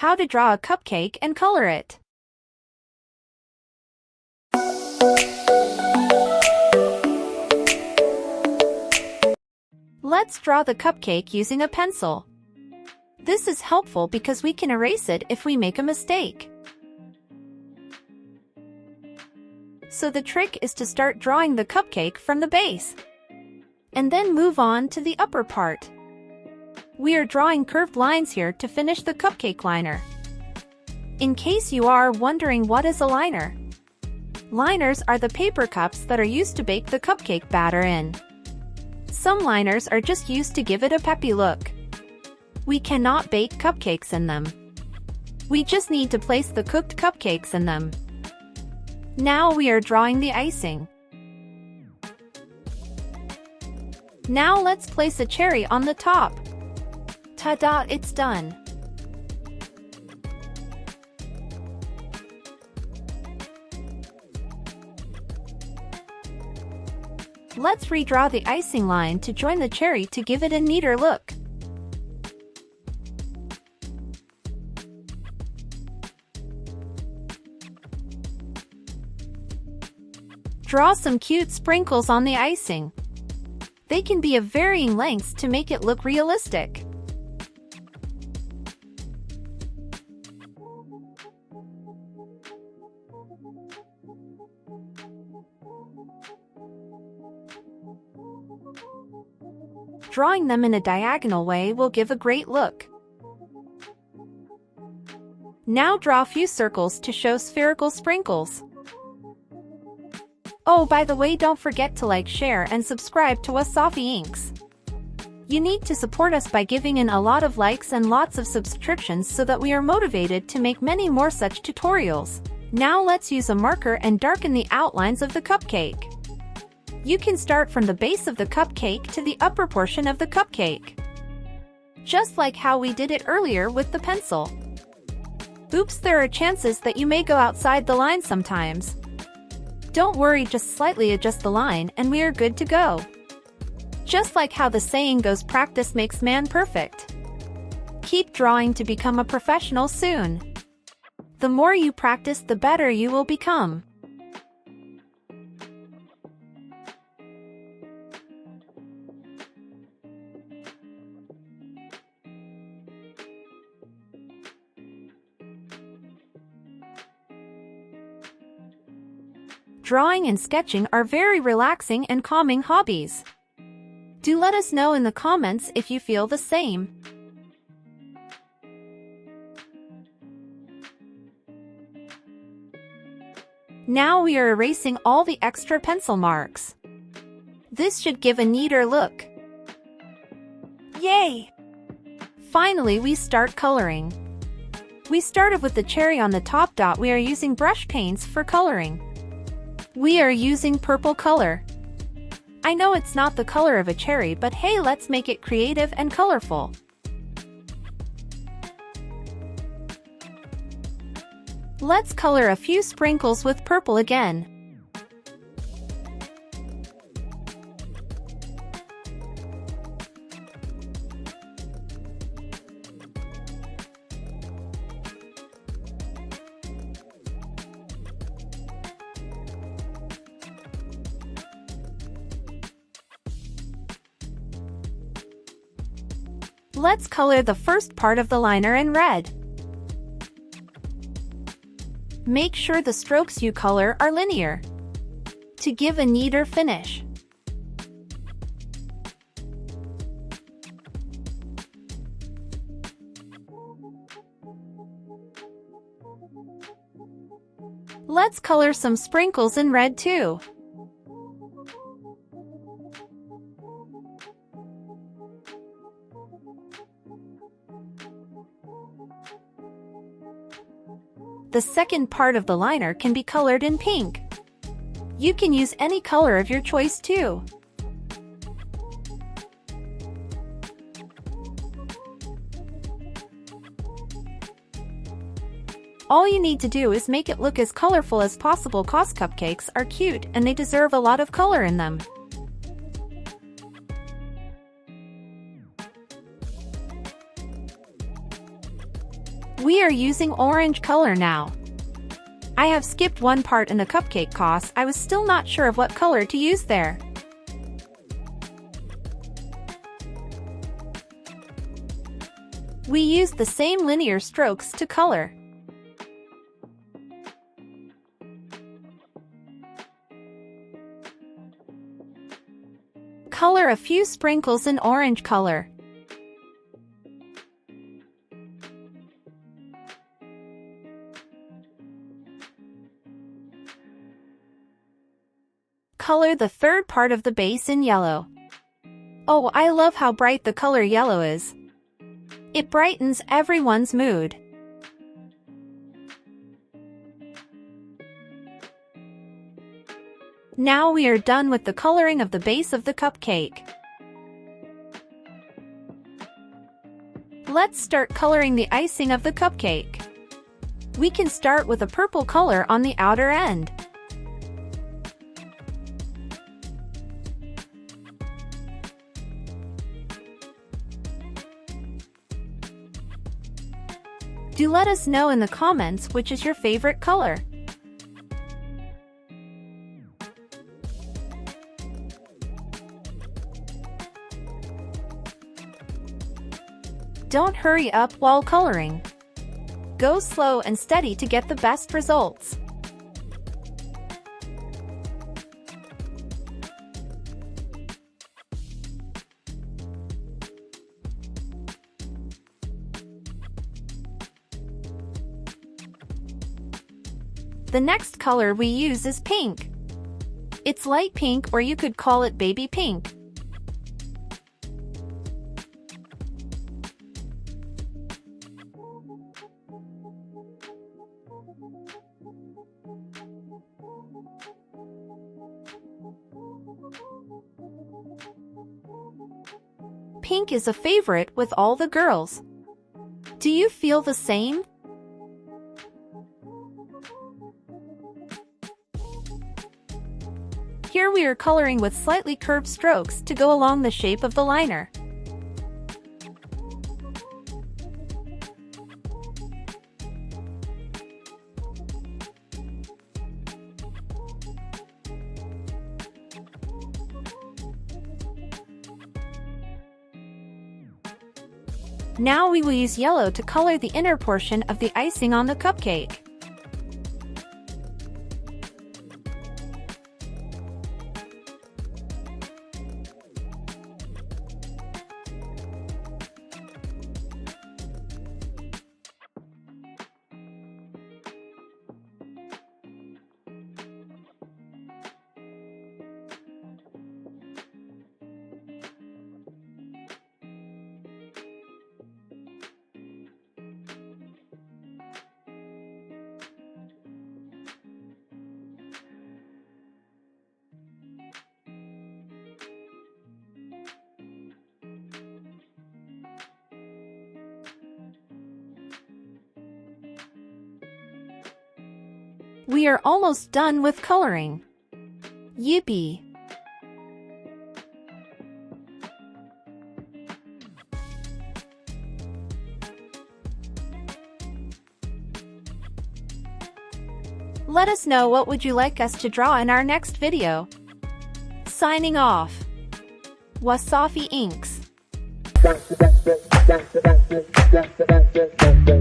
How to draw a cupcake and color it. Let's draw the cupcake using a pencil. This is helpful because we can erase it if we make a mistake. So the trick is to start drawing the cupcake from the base, and then move on to the upper part. We are drawing curved lines here to finish the cupcake liner. In case you are wondering what is a liner, liners are the paper cups that are used to bake the cupcake batter in. Some liners are just used to give it a peppy look. We cannot bake cupcakes in them. We just need to place the cooked cupcakes in them. Now we are drawing the icing. Now let's place a cherry on the top. Ta-da, it's done. Let's redraw the icing line to join the cherry to give it a neater look. Draw some cute sprinkles on the icing. They can be of varying lengths to make it look realistic. Drawing them in a diagonal way will give a great look. Now draw a few circles to show spherical sprinkles. Oh, by the way, don't forget to like, share, and subscribe to us Sophie Inks. You need to support us by giving in a lot of likes and lots of subscriptions so that we are motivated to make many more such tutorials. Now let's use a marker and darken the outlines of the cupcake. You can start from the base of the cupcake to the upper portion of the cupcake, just like how we did it earlier with the pencil. Oops, there are chances that you may go outside the line sometimes. Don't worry, just slightly adjust the line and we are good to go. Just like how the saying goes, practice makes man perfect. Keep drawing to become a professional soon. The more you practice, the better you will become. Drawing and sketching are very relaxing and calming hobbies. Do let us know in the comments if you feel the same. Now we are erasing all the extra pencil marks. This should give a neater look. Yay! Finally, we start coloring. We started with the cherry on the top. We are using brush paints for coloring. We are using purple color. I know it's not the color of a cherry, but hey, let's make it creative and colorful. Let's color a few sprinkles with purple again. Let's color the first part of the liner in red. Make sure the strokes you color are linear to give a neater finish. Let's color some sprinkles in red too. The second part of the liner can be colored in pink. You can use any color of your choice too. All you need to do is make it look as colorful as possible, cause cupcakes are cute and they deserve a lot of color in them. We are using orange color now. I have skipped one part in the cupcake cause I was still not sure of what color to use there. We use the same linear strokes to color. Color a few sprinkles in orange color. Color the third part of the base in yellow. Oh, I love how bright the color yellow is. It brightens everyone's mood. Now we are done with the coloring of the base of the cupcake. Let's start coloring the icing of the cupcake. We can start with a purple color on the outer end. Do let us know in the comments which is your favorite color. Don't hurry up while coloring. Go slow and steady to get the best results. The next color we use is pink. It's light pink, or you could call it baby pink. Pink is a favorite with all the girls. Do you feel the same? Here we are coloring with slightly curved strokes to go along the shape of the liner. Now we will use yellow to color the inner portion of the icing on the cupcake. We are almost done with coloring. Yippee! Let us know what would you like us to draw in our next video. Signing off. 𝚆𝙰𝚂𝙰𝙸𝙸𝙽𝙺